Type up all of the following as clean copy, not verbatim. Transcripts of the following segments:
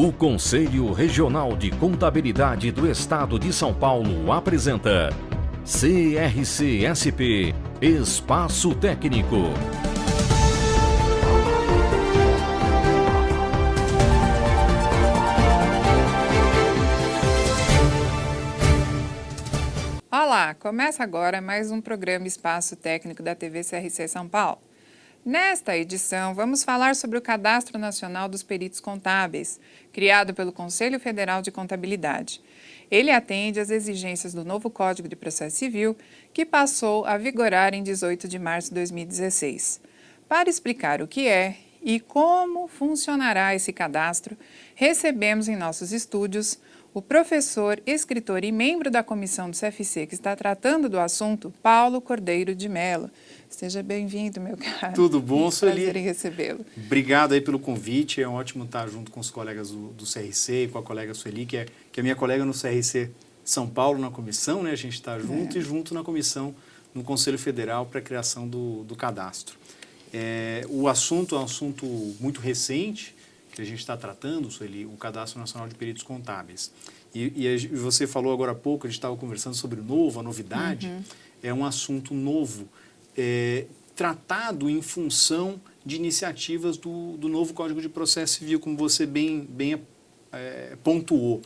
O Conselho Regional de Contabilidade do Estado de São Paulo apresenta CRC-SP Espaço Técnico. Olá, começa agora mais um programa Espaço Técnico da TV CRC São Paulo. Nesta edição, vamos falar sobre o Cadastro Nacional dos Peritos Contábeis, criado pelo Conselho Federal de Contabilidade. Ele atende às exigências do novo Código de Processo Civil, que passou a vigorar em 18 de março de 2016. Para explicar o que é e como funcionará esse cadastro, recebemos em nossos estúdios o professor, escritor e membro da comissão do CFC que está tratando do assunto, Paulo Cordeiro de Mello. Seja bem-vindo, meu caro. Tudo bom, Sueli? Prazer em recebê-lo. Obrigado aí pelo convite. É ótimo estar junto com os colegas do CRC e com a colega Sueli, que é minha colega no CRC São Paulo, na comissão, né? A gente está junto e junto na comissão no Conselho Federal para a criação do cadastro. O assunto é um assunto muito recente, que a gente está tratando, Sueli, o Cadastro Nacional de Peritos Contábeis. E você falou agora há pouco, a gente estava conversando sobre o novo, a novidade. É um assunto novo, tratado em função de iniciativas do novo Código de Processo Civil, como você bem pontuou.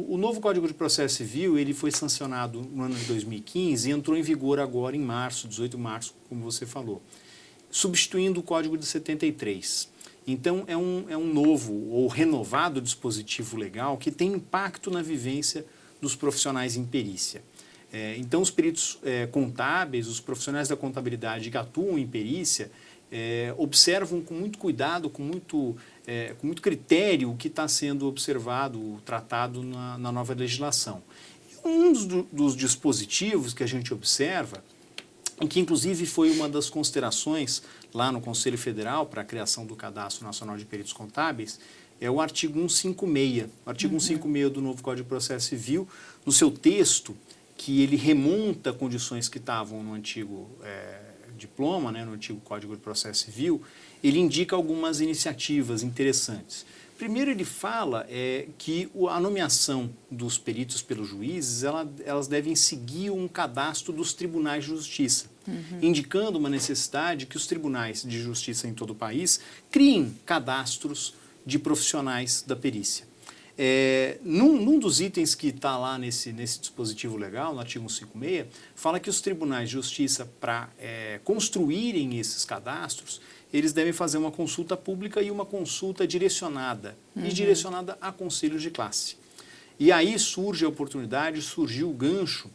O novo Código de Processo Civil ele foi sancionado no ano de 2015 e entrou em vigor agora em março, 18 de março, como você falou, substituindo o Código de 73. Então, é um novo ou renovado dispositivo legal que tem impacto na vivência dos profissionais em perícia. Então, os peritos contábeis, os profissionais da contabilidade que atuam em perícia, observam com muito cuidado, com muito critério o que está sendo observado, tratado na nova legislação. Um dos dispositivos que a gente observa, e que inclusive foi uma das considerações lá no Conselho Federal para a criação do Cadastro Nacional de Peritos Contábeis, é o artigo 156. O artigo 156 do novo Código de Processo Civil, no seu texto, que ele remonta condições que estavam no antigo diploma, né, no antigo Código de Processo Civil, ele indica algumas iniciativas interessantes. Primeiro, ele fala que a nomeação dos peritos pelos juízes, elas devem seguir um cadastro dos tribunais de justiça, indicando uma necessidade que os tribunais de justiça em todo o país criem cadastros de profissionais da perícia. Num dos itens que está lá nesse dispositivo legal, no artigo 156, fala que os tribunais de justiça, para construírem esses cadastros, eles devem fazer uma consulta pública e uma consulta direcionada, e direcionada a conselhos de classe. E aí surge a oportunidade, surgiu o gancho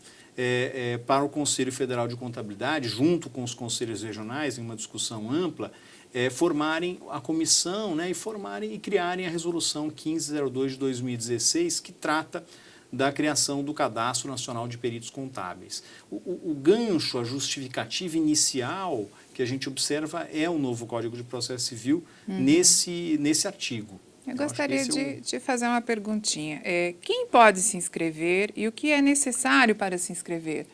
para o Conselho Federal de Contabilidade, junto com os conselhos regionais, em uma discussão ampla, formarem a comissão, né, e criarem a Resolução 1502 de 2016, que trata da criação do Cadastro Nacional de Peritos Contábeis. O gancho, a justificativa inicial que a gente observa é o novo Código de Processo Civil nesse artigo. Eu gostaria de fazer uma perguntinha. Quem pode se inscrever e o que é necessário para se inscrever?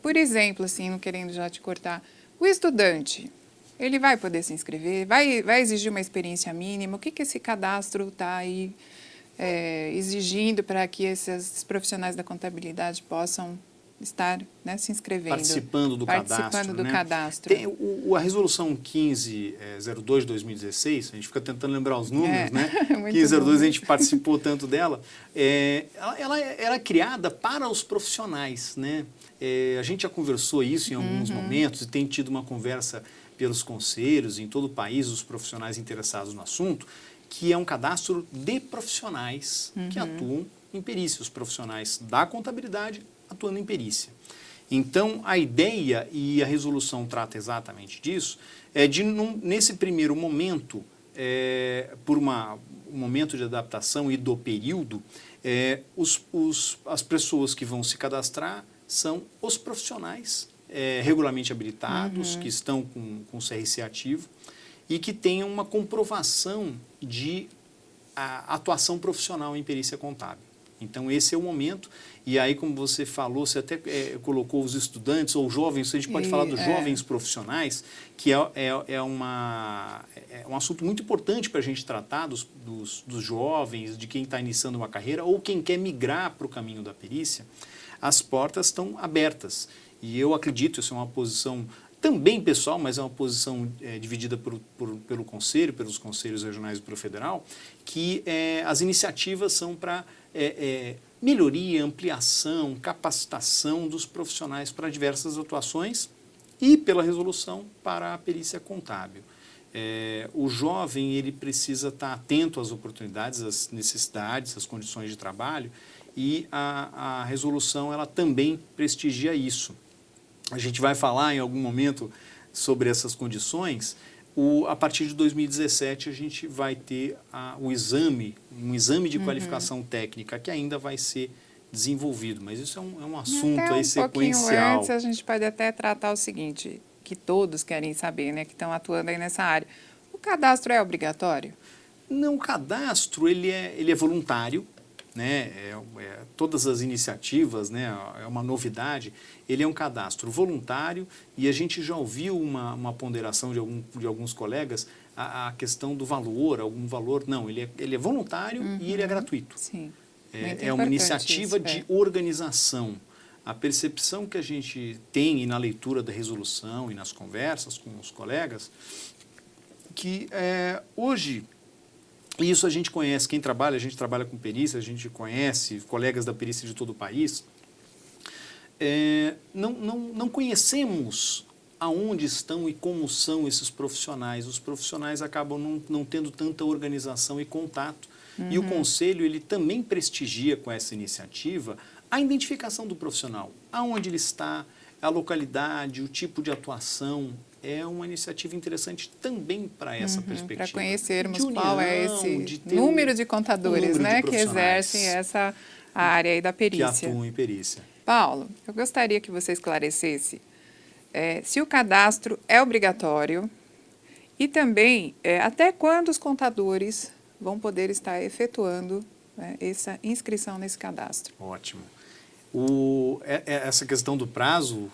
Por exemplo, assim, não querendo já te cortar, o estudante, ele vai poder se inscrever? Vai exigir uma experiência mínima? O que esse cadastro está aí exigindo para que esses profissionais da contabilidade possam estar, né, se inscrevendo? Participando do cadastro. Tem a Resolução 1502 de 2016, a gente fica tentando lembrar os números, né? 1502, a gente participou tanto dela. Ela era criada para os profissionais, né? A gente já conversou isso em alguns momentos e tem tido uma conversa pelos conselhos em todo o país, os profissionais interessados no assunto, que é um cadastro de profissionais que atuam em perícia, os profissionais da contabilidade atuando em perícia. Então, a ideia, e a resolução trata exatamente disso, é de, nesse primeiro momento, por um momento de adaptação e do período, as pessoas que vão se cadastrar são os profissionais regularmente habilitados, que estão com o CRC ativo e que tenham uma comprovação de atuação profissional em perícia contábil. Então, esse é o momento. E aí, como você falou, você até colocou os estudantes ou jovens, a gente pode falar dos jovens profissionais, que é um assunto muito importante para a gente tratar dos jovens, de quem está iniciando uma carreira ou quem quer migrar para o caminho da perícia. As portas estão abertas. E eu acredito, isso é uma posição também pessoal, mas é uma posição dividida pelo Conselho, pelos Conselhos Regionais e pelo Federal, que as iniciativas são para melhoria, ampliação, capacitação dos profissionais para diversas atuações e pela resolução para a perícia contábil. O jovem ele precisa estar atento às oportunidades, às necessidades, às condições de trabalho e a resolução ela também prestigia isso. A gente vai falar em algum momento sobre essas condições. A partir de 2017 a gente vai ter um exame de qualificação técnica que ainda vai ser desenvolvido, mas isso é um assunto aí sequencial. Antes a gente pode até tratar o seguinte, que todos querem saber, né, que estão atuando aí nessa área. O cadastro é obrigatório? Não, o cadastro ele é voluntário, né? Todas as iniciativas, né? É uma novidade. Ele é um cadastro voluntário e a gente já ouviu uma ponderação de alguns colegas a questão do valor, algum valor. Não, ele é voluntário e ele é gratuito. Sim. É uma iniciativa de organização. A percepção que a gente tem na leitura da resolução e nas conversas com os colegas, que hoje, isso a gente conhece, a gente trabalha com perícia, a gente conhece colegas da perícia de todo o país, não conhecemos aonde estão e como são esses profissionais. Os profissionais acabam não tendo tanta organização e contato. E o Conselho ele também prestigia com essa iniciativa a identificação do profissional, aonde ele está, a localidade, o tipo de atuação. É uma iniciativa interessante também para essa perspectiva. Para conhecermos qual é esse número de contadores, né, que exercem essa área aí da perícia. Que atuam em perícia. Paulo, eu gostaria que você esclarecesse se o cadastro é obrigatório e também até quando os contadores vão poder estar efetuando essa inscrição nesse cadastro. Ótimo. Essa questão do prazo,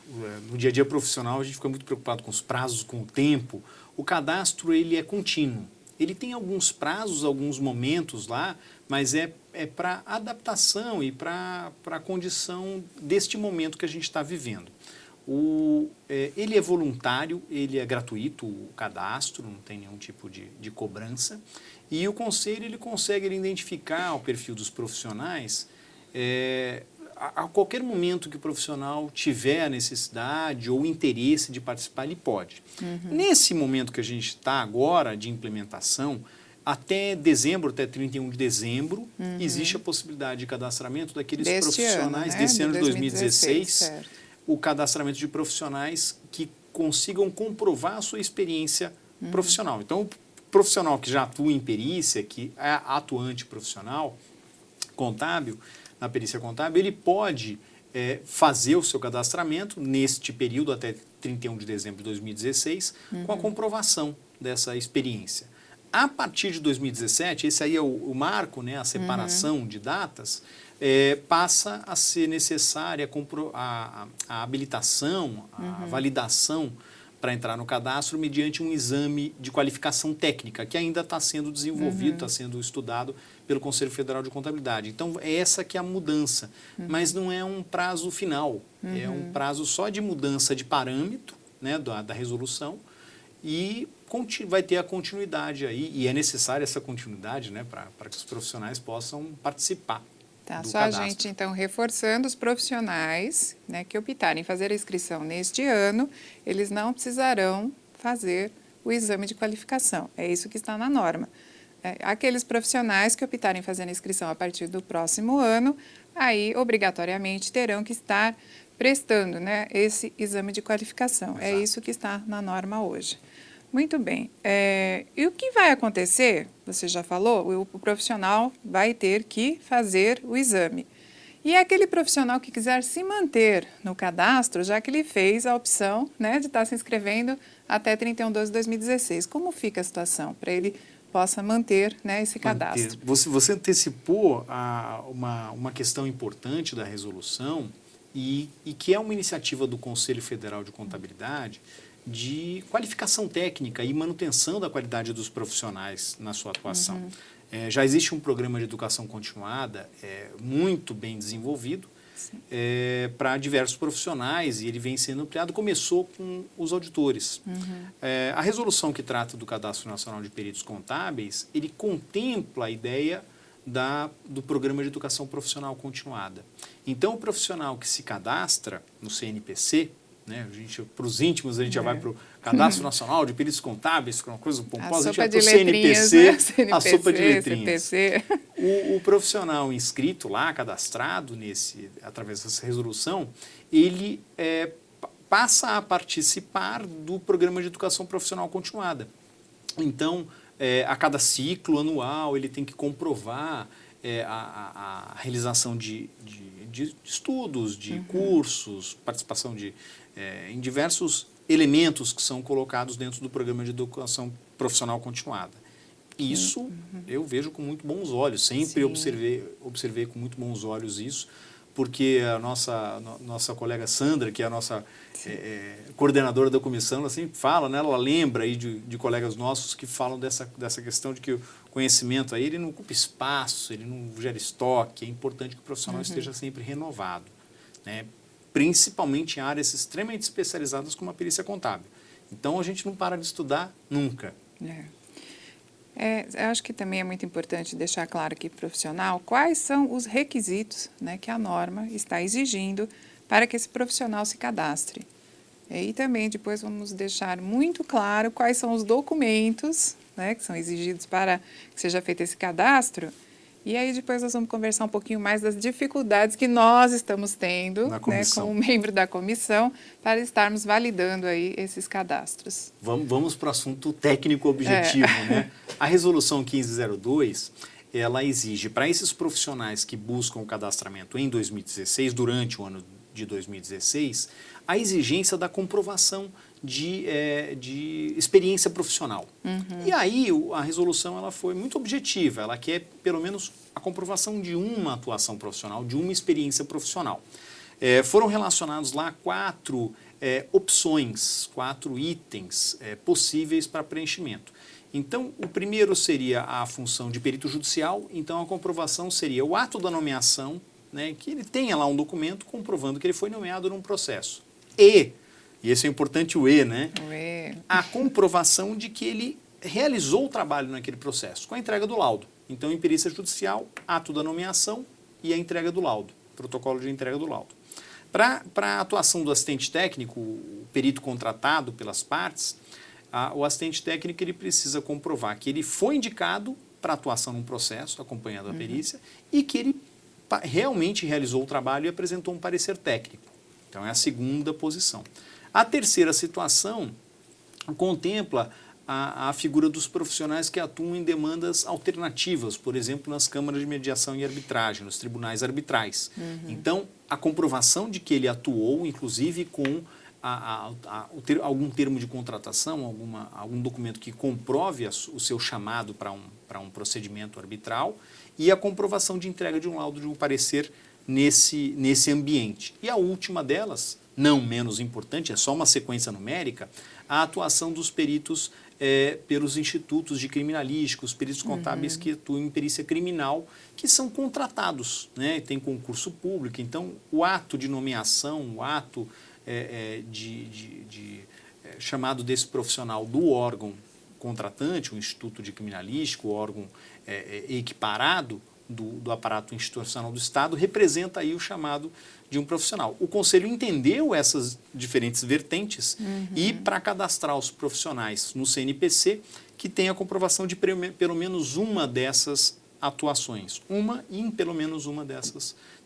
no dia a dia profissional, a gente fica muito preocupado com os prazos, com o tempo. O cadastro ele é contínuo. Ele tem alguns prazos, alguns momentos lá, mas é para adaptação e para a condição deste momento que a gente está vivendo. Ele é voluntário, ele é gratuito, o cadastro, não tem nenhum tipo de cobrança. E o Conselho ele consegue identificar o perfil dos profissionais a qualquer momento que o profissional tiver a necessidade ou interesse de participar, ele pode. Nesse momento que a gente está agora de implementação, até dezembro, até 31 de dezembro, existe a possibilidade de cadastramento daqueles profissionais, desse ano de 2016, o cadastramento de profissionais que consigam comprovar a sua experiência profissional. Então, o profissional que já atua em perícia, que é atuante profissional contábil, na perícia contábil, ele pode fazer o seu cadastramento neste período até 31 de dezembro de 2016 com a comprovação dessa experiência. A partir de 2017, esse aí é o marco, né, a separação de datas, passa a ser necessária a habilitação, a validação para entrar no cadastro mediante um exame de qualificação técnica, que ainda está sendo desenvolvido, está sendo estudado pelo Conselho Federal de Contabilidade. Então, essa que é a mudança, mas não é um prazo final, é um prazo só de mudança de parâmetro, né, da resolução, e vai ter a continuidade aí, e é necessária essa continuidade, né, para que os profissionais possam participar. Tá, só cadastro. A gente, então, reforçando os profissionais, né, que optarem em fazer a inscrição neste ano, eles não precisarão fazer o exame de qualificação. É isso que está na norma. Aqueles profissionais que optarem em fazer a inscrição a partir do próximo ano, aí, obrigatoriamente, terão que estar prestando, né, esse exame de qualificação. Exato. É isso que está na norma hoje. Muito bem. E o que vai acontecer? Você já falou, o profissional vai ter que fazer o exame. E aquele profissional que quiser se manter no cadastro, já que ele fez a opção, né, de estar se inscrevendo até 31/12/2016, como fica a situação para ele possa manter, né, esse cadastro. Você antecipou uma questão importante da resolução e que é uma iniciativa do Conselho Federal de Contabilidade de qualificação técnica e manutenção da qualidade dos profissionais na sua atuação. Já existe um programa de educação continuada muito bem desenvolvido para diversos profissionais e ele vem sendo ampliado. Começou com os auditores. A resolução que trata do Cadastro Nacional de Peritos Contábeis, ele contempla a ideia do Programa de Educação Profissional Continuada. Então, o profissional que se cadastra no CNPC, né, para os íntimos, a gente já vai para o Cadastro Nacional de Peritos Contábeis, que é uma coisa pomposa, a gente vai para o CNPC, a sopa de letrinhas. O profissional inscrito lá, cadastrado através dessa resolução, ele passa a participar do Programa de Educação Profissional Continuada. Então, a cada ciclo anual, ele tem que comprovar a realização de estudos, de cursos, participação em diversos elementos que são colocados dentro do Programa de Educação Profissional Continuada. Isso eu vejo com muito bons olhos, sempre observei com muito bons olhos isso, porque a nossa colega Sandra, que é a nossa coordenadora da comissão, ela sempre fala, né, ela lembra aí de colegas nossos que falam dessa questão de que o conhecimento aí, ele não ocupa espaço, ele não gera estoque, é importante que o profissional esteja sempre renovado, né, principalmente em áreas extremamente especializadas como a perícia contábil. Então, a gente não para de estudar nunca. Eu acho que também é muito importante deixar claro aqui para o profissional quais são os requisitos, né, que a norma está exigindo para que esse profissional se cadastre. E também depois vamos deixar muito claro quais são os documentos, né, que são exigidos para que seja feito esse cadastro. E aí depois nós vamos conversar um pouquinho mais das dificuldades que nós estamos tendo, né, como membro da comissão, para estarmos validando aí esses cadastros. Vamos para o assunto técnico objetivo, né? A resolução 1502, ela exige para esses profissionais que buscam o cadastramento em 2016, durante o ano de 2016, a exigência da comprovação de experiência profissional. E aí a resolução ela foi muito objetiva, ela quer pelo menos a comprovação de uma atuação profissional, de uma experiência profissional. Foram relacionados lá 4 opções, 4 itens possíveis para preenchimento. Então, o primeiro seria a função de perito judicial, então a comprovação seria o ato da nomeação, né, que ele tenha lá um documento comprovando que ele foi nomeado num processo. E esse é importante o E, né? O E. A comprovação de que ele realizou o trabalho naquele processo, com a entrega do laudo. Então, em perícia judicial, ato da nomeação e a entrega do laudo, protocolo de entrega do laudo. Para a atuação do assistente técnico, o perito contratado pelas partes, o assistente técnico ele precisa comprovar que ele foi indicado para atuação num processo, acompanhando a perícia, e que ele realmente realizou o trabalho e apresentou um parecer técnico. Então, é a segunda posição. A terceira situação contempla a figura dos profissionais que atuam em demandas alternativas, por exemplo, nas câmaras de mediação e arbitragem, nos tribunais arbitrais. Então, a comprovação de que ele atuou, inclusive com algum termo de contratação, algum documento que comprove o seu chamado para um procedimento arbitral e a comprovação de entrega de um laudo, de um parecer nesse ambiente. E a última delas, não menos importante, é só uma sequência numérica, a atuação dos peritos pelos institutos de criminalística, os peritos contábeis que atuam em perícia criminal, que são contratados, né? Tem concurso público. Então, o ato de nomeação, o ato chamado desse profissional do órgão contratante, o Instituto de Criminalística, o órgão equiparado do aparato institucional do Estado, representa aí o chamado de um profissional. O Conselho entendeu essas diferentes vertentes e, para cadastrar os profissionais no CNPC, que tem a comprovação de pelo menos uma dessas atuações. Em pelo menos uma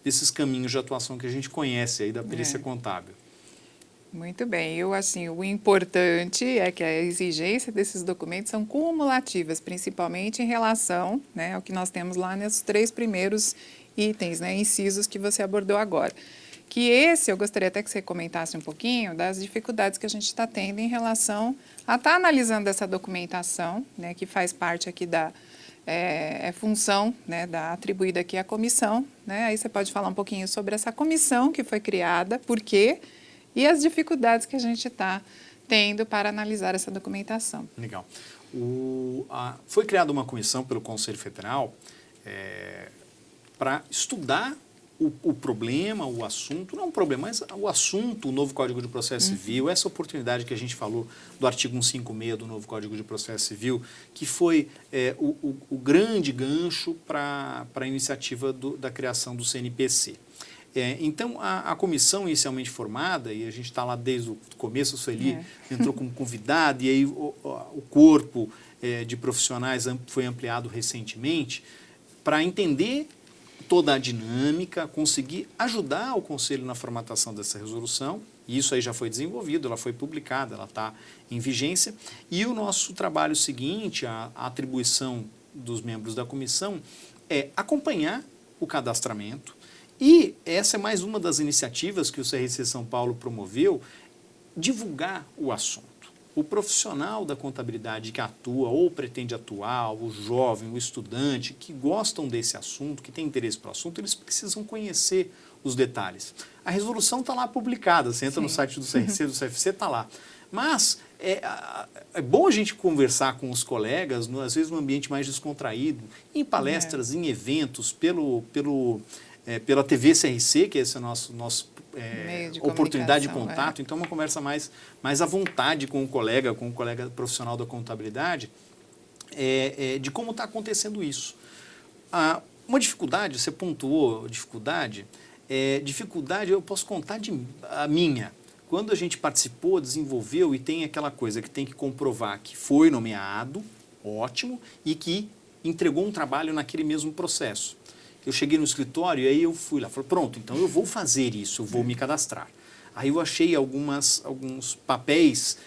desses caminhos de atuação que a gente conhece aí da perícia contábil. Muito bem. O importante é que a exigência desses documentos são cumulativas, principalmente em relação, né, ao que nós temos lá nesses 3 primeiros itens, né, incisos que você abordou agora, que esse, eu gostaria até que você comentasse um pouquinho das dificuldades que a gente está tendo em relação a estar analisando essa documentação, né, que faz parte aqui da função, né, atribuída aqui à comissão, né? Aí você pode falar um pouquinho sobre essa comissão que foi criada, por quê, e as dificuldades que a gente está tendo para analisar essa documentação. Legal. Foi criada uma comissão pelo Conselho Federal para estudar o problema, o assunto, não o problema, mas o assunto, o novo Código de Processo Civil, essa oportunidade que a gente falou do artigo 156 do novo Código de Processo Civil, que foi o grande gancho para a iniciativa da criação do CNPC. Então, a comissão inicialmente formada, e a gente está lá desde o começo, a Sueli entrou como convidada, e aí o corpo de profissionais foi ampliado recentemente para entender toda a dinâmica, conseguir ajudar o Conselho na formatação dessa resolução, e isso aí já foi desenvolvido, ela foi publicada, ela está em vigência, e o nosso trabalho seguinte, a atribuição dos membros da comissão, é acompanhar o cadastramento, e essa é mais uma das iniciativas que o CRC São Paulo promoveu, divulgar o assunto. O profissional da contabilidade que atua ou pretende atuar, o jovem, o estudante, que gostam desse assunto, que tem interesse pelo assunto, eles precisam conhecer os detalhes. A resolução está lá publicada, você entra no site do CRC, do CFC, está lá. Mas é bom a gente conversar com os colegas, às vezes num ambiente mais descontraído, em palestras, em eventos, pela TV CRC, que esse é o nosso oportunidade de contato, então uma conversa mais à vontade com o colega profissional da contabilidade, de como está acontecendo isso. Uma dificuldade, você pontuou dificuldade eu posso contar a minha. Quando a gente participou, desenvolveu e tem aquela coisa que tem que comprovar que foi nomeado, ótimo, e que entregou um trabalho naquele mesmo processo. Eu cheguei no escritório e aí eu fui lá, falei, pronto, então eu vou fazer isso, eu vou me cadastrar. Aí eu achei alguns papéis,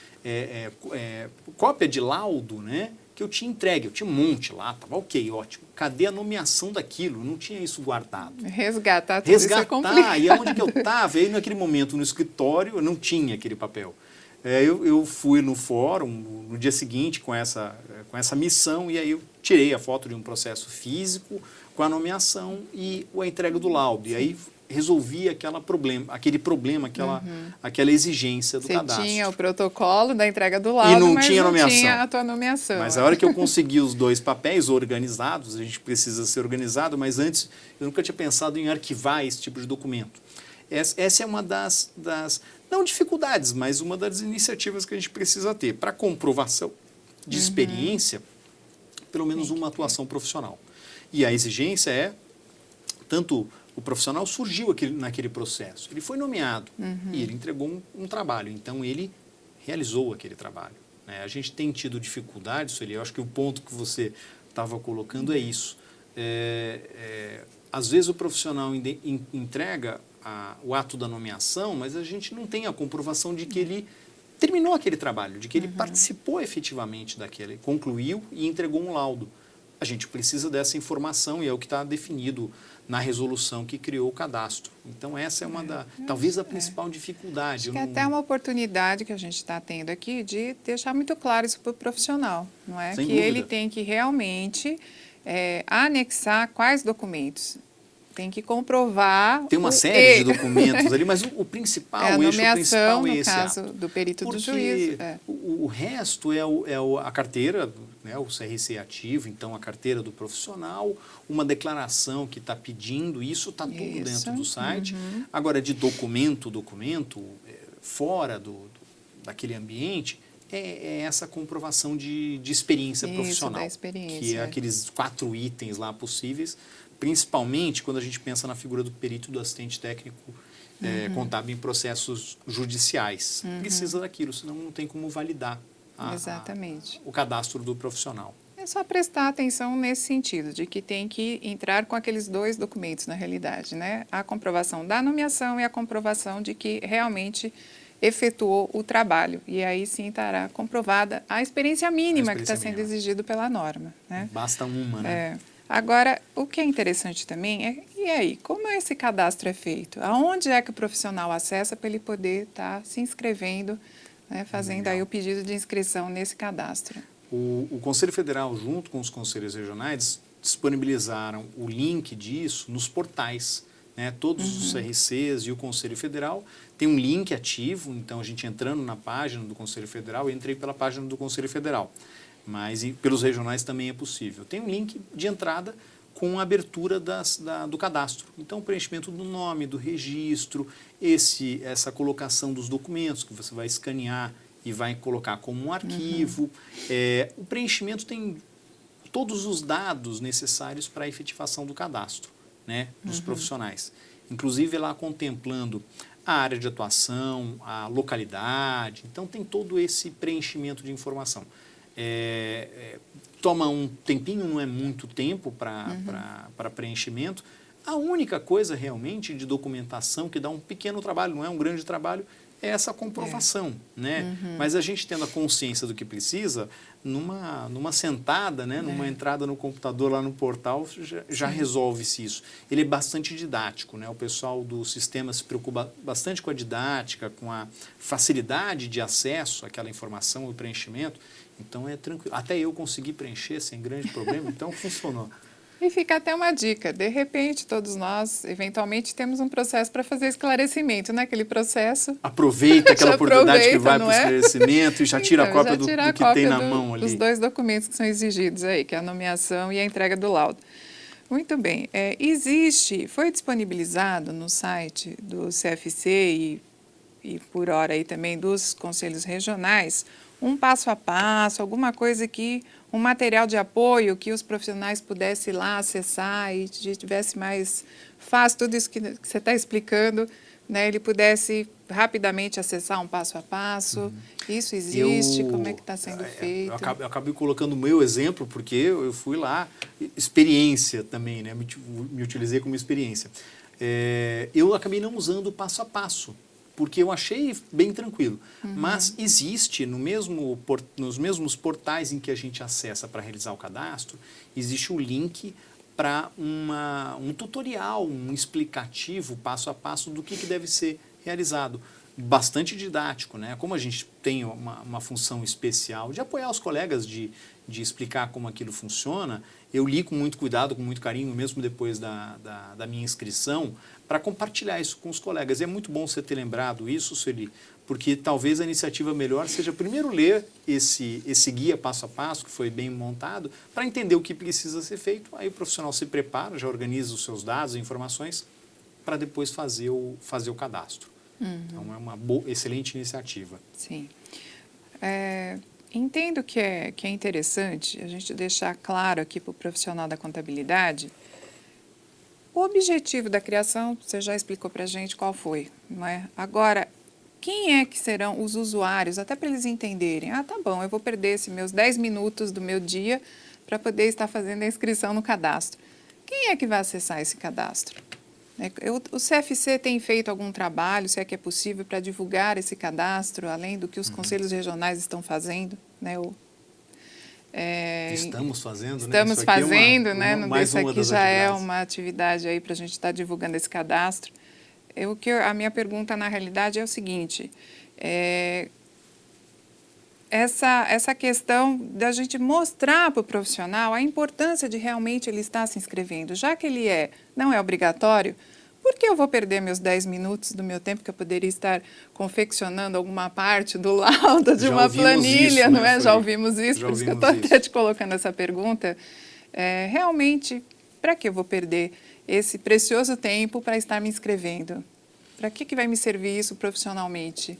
cópia de laudo, né, que eu tinha entregue, eu tinha um monte lá, estava ok, ótimo. Cadê a nomeação daquilo? Eu não tinha isso guardado. Resgatar tudo isso é complicado. E aonde que eu estava? Aí naquele momento no escritório eu não tinha aquele papel. Eu fui no fórum no dia seguinte com essa missão e aí eu tirei a foto de um processo físico com a nomeação e a entrega do laudo. E aí resolvi aquele problema, aquela exigência do cadastro. Você tinha o protocolo da entrega do laudo, e não mas tinha não nomeação. Tinha a tua nomeação. Mas a hora que eu consegui os dois papéis organizados, a gente precisa ser organizado, mas antes eu nunca tinha pensado em arquivar esse tipo de documento. Essa é uma das não dificuldades, mas uma das iniciativas que a gente precisa ter para comprovação de experiência, pelo menos uma atuação profissional. E a exigência é, tanto o profissional surgiu naquele processo, ele foi nomeado e ele entregou um trabalho, então ele realizou aquele trabalho. Né? A gente tem tido dificuldades, Sueli, eu acho que o ponto que você estava colocando é isso. Às vezes o profissional entrega o ato da nomeação, mas a gente não tem a comprovação de que ele terminou aquele trabalho, de que ele participou efetivamente daquele, concluiu e entregou um laudo. A gente precisa dessa informação e é o que está definido na resolução que criou o cadastro. Então essa é talvez a principal dificuldade. Acho que é até uma oportunidade que a gente está tendo aqui de deixar muito claro isso para o profissional, não é? Sem que dúvida. Ele tem que realmente anexar quais documentos. Tem que comprovar. Tem uma série de documentos ali, mas o principal, a o eixo principal nomeação, é no esse caso ato. do perito Porque do juiz. o resto é a carteira, né, o CRC ativo, então a carteira do profissional, uma declaração que está pedindo, isso está tudo dentro do site. Agora, de documento, fora daquele ambiente, é essa comprovação de experiência profissional. Da experiência. Que é aqueles 4 itens lá possíveis, principalmente quando a gente pensa na figura do perito e do assistente técnico contábil em processos judiciais. Precisa daquilo, senão não tem como validar o cadastro do profissional. É só prestar atenção nesse sentido, de que tem que entrar com aqueles 2 documentos na realidade, né? A comprovação da nomeação e a comprovação de que realmente efetuou o trabalho. E aí sim estará comprovada a experiência mínima que está sendo exigido pela norma. Né? Basta uma, né? Agora, o que é interessante também é, e aí, como esse cadastro é feito? Aonde é que o profissional acessa para ele poder estar se inscrevendo, né, fazendo aí o pedido de inscrição nesse cadastro? O Conselho Federal, junto com os conselhos regionais, disponibilizaram o link disso nos portais. Né? Todos os CRCs e o Conselho Federal tem um link ativo, então a gente entrando na página do Conselho Federal, eu entrei pela página do Conselho Federal, mas pelos regionais também é possível. Tem um link de entrada com a abertura do cadastro. Então, o preenchimento do nome, do registro, essa colocação dos documentos que você vai escanear e vai colocar como um arquivo. O preenchimento tem todos os dados necessários para a efetivação do cadastro, né, dos profissionais. Inclusive lá contemplando a área de atuação, a localidade. Então, tem todo esse preenchimento de informação. Toma um tempinho, não é muito tempo para preenchimento. A única coisa realmente de documentação que dá um pequeno trabalho, não é um grande trabalho, é essa comprovação, né? Mas a gente tendo a consciência do que precisa, numa sentada, né? Numa entrada no computador lá no portal, já resolve-se isso. Ele é bastante didático, né? O pessoal do sistema se preocupa bastante com a didática, com a facilidade de acesso àquela informação, o preenchimento. Então é tranquilo. Até eu consegui preencher sem grande problema, então funcionou. E fica até uma dica, de repente todos nós eventualmente temos um processo para fazer esclarecimento, né? Aquele processo. Aproveita aquela oportunidade que vai para o esclarecimento e já tira então, a cópia do que tem na mão ali. Dos dois documentos que são exigidos aí, que é a nomeação e a entrega do laudo. Muito bem. Foi disponibilizado no site do CFC e por hora aí também dos conselhos regionais, um passo a passo, alguma coisa um material de apoio que os profissionais pudessem ir lá acessar e tivesse mais fácil, tudo isso que você está explicando, né, ele pudesse rapidamente acessar um passo a passo. Isso existe? Como é que está sendo feito? Eu acabei colocando o meu exemplo, porque eu fui lá, experiência também, né, me utilizei como experiência. Eu acabei não usando o passo a passo, porque eu achei bem tranquilo. Mas existe, nos mesmos portais em que a gente acessa para realizar o cadastro, existe um link para um tutorial, um explicativo, passo a passo, do que deve ser realizado. Bastante didático, né? Como a gente tem uma função especial de apoiar os colegas, de explicar como aquilo funciona, eu li com muito cuidado, com muito carinho, mesmo depois da minha inscrição, para compartilhar isso com os colegas. E é muito bom você ter lembrado isso, Sueli, porque talvez a iniciativa melhor seja primeiro ler esse guia passo a passo, que foi bem montado, para entender o que precisa ser feito. Aí o profissional se prepara, já organiza os seus dados, informações, para depois fazer o cadastro. Então é uma excelente iniciativa. Sim. Entendo que é interessante a gente deixar claro aqui para o profissional da contabilidade o objetivo da criação. Você já explicou para a gente qual foi, não é? Agora, quem é que serão os usuários, até para eles entenderem, tá bom, eu vou perder esses meus 10 minutos do meu dia para poder estar fazendo a inscrição no cadastro. Quem é que vai acessar esse cadastro? O CFC tem feito algum trabalho, se é que é possível, para divulgar esse cadastro, além do que os conselhos regionais estão fazendo, né? Estamos fazendo, né? Estamos fazendo, né? Isso aqui já é uma atividade aí para a gente estar divulgando esse cadastro. A minha pergunta, na realidade, é o seguinte: essa questão da gente mostrar para o profissional a importância de realmente ele estar se inscrevendo. Já que ele não é obrigatório, por que eu vou perder meus 10 minutos do meu tempo que eu poderia estar confeccionando alguma parte do laudo de uma planilha, isso, não né, é? Já ouvimos isso, por isso que eu estou até te colocando essa pergunta. Realmente, para que eu vou perder esse precioso tempo para estar me inscrevendo? Para que vai me servir isso profissionalmente?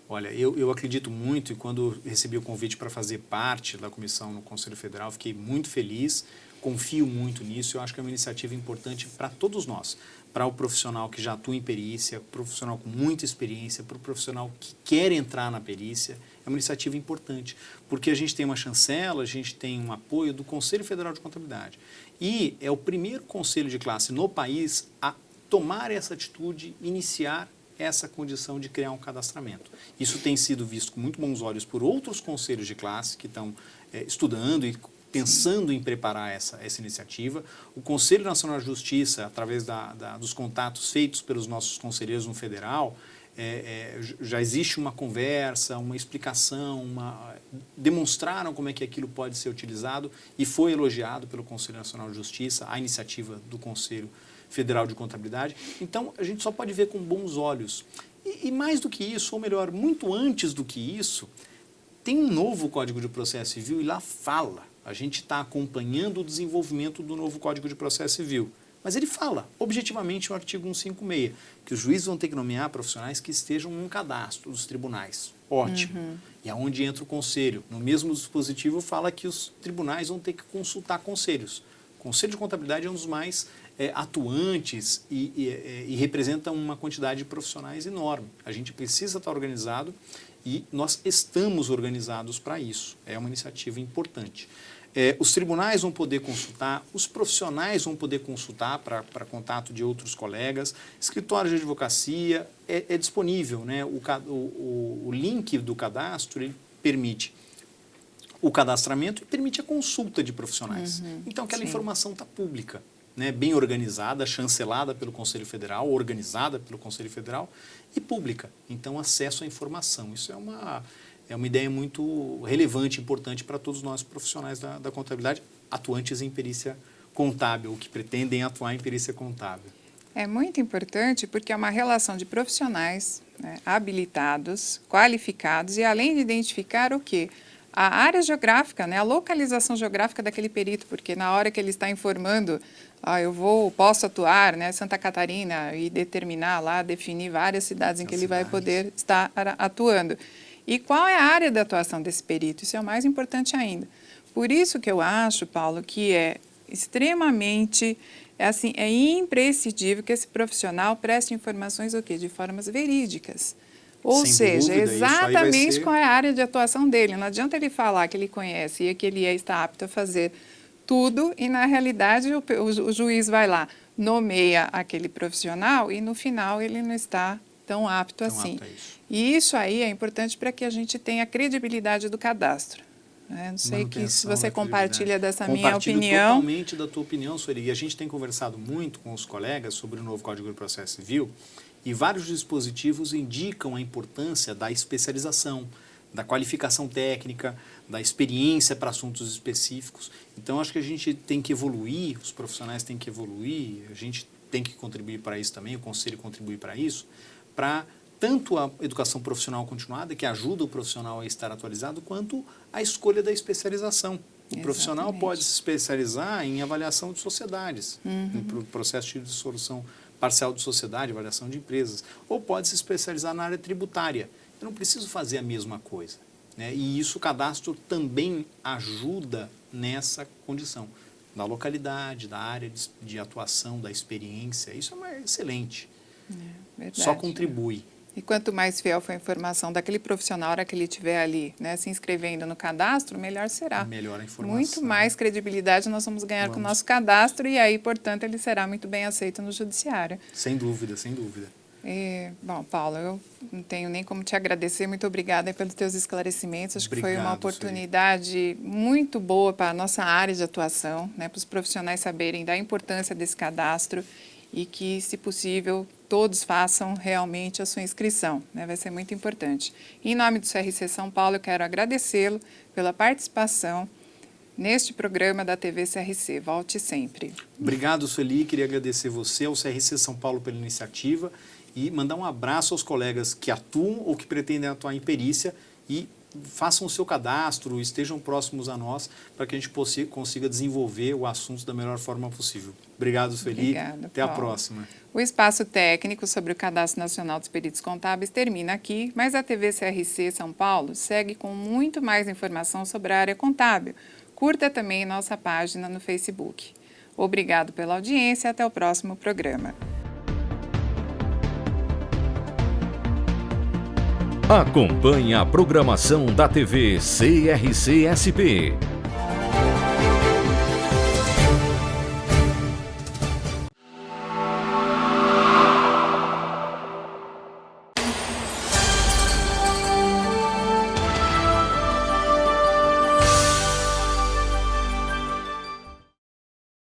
Olha, eu acredito muito, e quando recebi o convite para fazer parte da comissão no Conselho Federal, fiquei muito feliz, confio muito nisso. Eu acho que é uma iniciativa importante para todos nós, para o profissional que já atua em perícia, o profissional com muita experiência, para o profissional que quer entrar na perícia. É uma iniciativa importante, porque a gente tem uma chancela, a gente tem um apoio do Conselho Federal de Contabilidade. E é o primeiro conselho de classe no país a tomar essa atitude, iniciar essa condição de criar um cadastramento. Isso tem sido visto com muito bons olhos por outros conselhos de classe que estão estudando e pensando em preparar essa iniciativa. O Conselho Nacional de Justiça, através dos contatos feitos pelos nossos conselheiros no federal, já existe uma conversa, uma explicação, demonstraram como é que aquilo pode ser utilizado e foi elogiado pelo Conselho Nacional de Justiça, a iniciativa do Conselho Federal de Contabilidade. Então, a gente só pode ver com bons olhos. E mais do que isso, ou melhor, muito antes do que isso, tem um novo Código de Processo Civil e lá fala. A gente está acompanhando o desenvolvimento do novo Código de Processo Civil. Mas ele fala, objetivamente, no artigo 156, que os juízes vão ter que nomear profissionais que estejam num cadastro dos tribunais. Ótimo. E aonde entra o conselho? No mesmo dispositivo fala que os tribunais vão ter que consultar conselhos. O Conselho de Contabilidade é um dos mais atuantes e representa uma quantidade de profissionais enorme. A gente precisa estar organizado e nós estamos organizados para isso. É uma iniciativa importante. Os tribunais vão poder consultar, os profissionais vão poder consultar para contato de outros colegas, escritórios de advocacia, é disponível, né? O link do cadastro ele permite o cadastramento e permite a consulta de profissionais. Então, aquela informação está pública, né? Bem organizada, chancelada pelo Conselho Federal, organizada pelo Conselho Federal e pública. Então, acesso à informação. Isso é uma ideia muito relevante, importante para todos nós profissionais da contabilidade, atuantes em perícia contábil, ou que pretendem atuar em perícia contábil. É muito importante porque é uma relação de profissionais, né, habilitados, qualificados e além de identificar o quê? A área geográfica, né, a localização geográfica daquele perito, porque na hora que ele está informando, posso atuar, né, Santa Catarina e determinar lá, definir várias cidades em que ele vai poder estar atuando. E qual é a área da atuação desse perito? Isso é o mais importante ainda. Por isso que eu acho, Paulo, que é extremamente, é imprescindível que esse profissional preste informações de formas verídicas. Ou seja, exatamente qual é a área de atuação dele. Não adianta ele falar que ele conhece e que ele está apto a fazer tudo e, na realidade, o juiz vai lá, nomeia aquele profissional e, no final, ele não está tão apto assim. E isso aí é importante para que a gente tenha a credibilidade do cadastro. Não sei se você compartilha dessa minha opinião. Totalmente da tua opinião, Sueli. E a gente tem conversado muito com os colegas sobre o novo Código de Processo Civil e vários dispositivos indicam a importância da especialização, da qualificação técnica, da experiência para assuntos específicos. Então, acho que a gente tem que evoluir, os profissionais têm que evoluir, a gente tem que contribuir para isso também, o Conselho contribui para isso, para tanto a educação profissional continuada, que ajuda o profissional a estar atualizado, quanto a escolha da especialização. O profissional pode se especializar em avaliação de sociedades, no processo de dissolução parcial de sociedade, avaliação de empresas, ou pode se especializar na área tributária. Eu não preciso fazer a mesma coisa, né? E isso o cadastro também ajuda nessa condição, da localidade, da área de atuação, da experiência. Isso é excelente. Verdade, só contribui. E quanto mais fiel for a informação daquele profissional, na hora que ele estiver ali, né, se inscrevendo no cadastro, melhor será. Melhor a informação. Muito mais credibilidade nós vamos ganhar com o nosso cadastro e aí, portanto, ele será muito bem aceito no judiciário. Sem dúvida, sem dúvida. Bom, Paulo, eu não tenho nem como te agradecer. Muito obrigada pelos teus esclarecimentos. Acho que foi uma oportunidade muito boa para a nossa área de atuação, né, para os profissionais saberem da importância desse cadastro e que, se possível, todos façam realmente a sua inscrição, né? Vai ser muito importante. Em nome do CRC São Paulo, eu quero agradecê-lo pela participação neste programa da TV CRC. Volte sempre. Obrigado, Sueli. Queria agradecer você, ao CRC São Paulo, pela iniciativa e mandar um abraço aos colegas que atuam ou que pretendem atuar em perícia e façam o seu cadastro, estejam próximos a nós para que a gente consiga desenvolver o assunto da melhor forma possível. Obrigado, Sueli. Até Paulo. A próxima. O espaço técnico sobre o Cadastro Nacional dos Peritos Contábeis termina aqui, mas a TV CRC São Paulo segue com muito mais informação sobre a área contábil. Curta também nossa página no Facebook. Obrigado pela audiência e até o próximo programa. Acompanhe a programação da TV CRC-SP.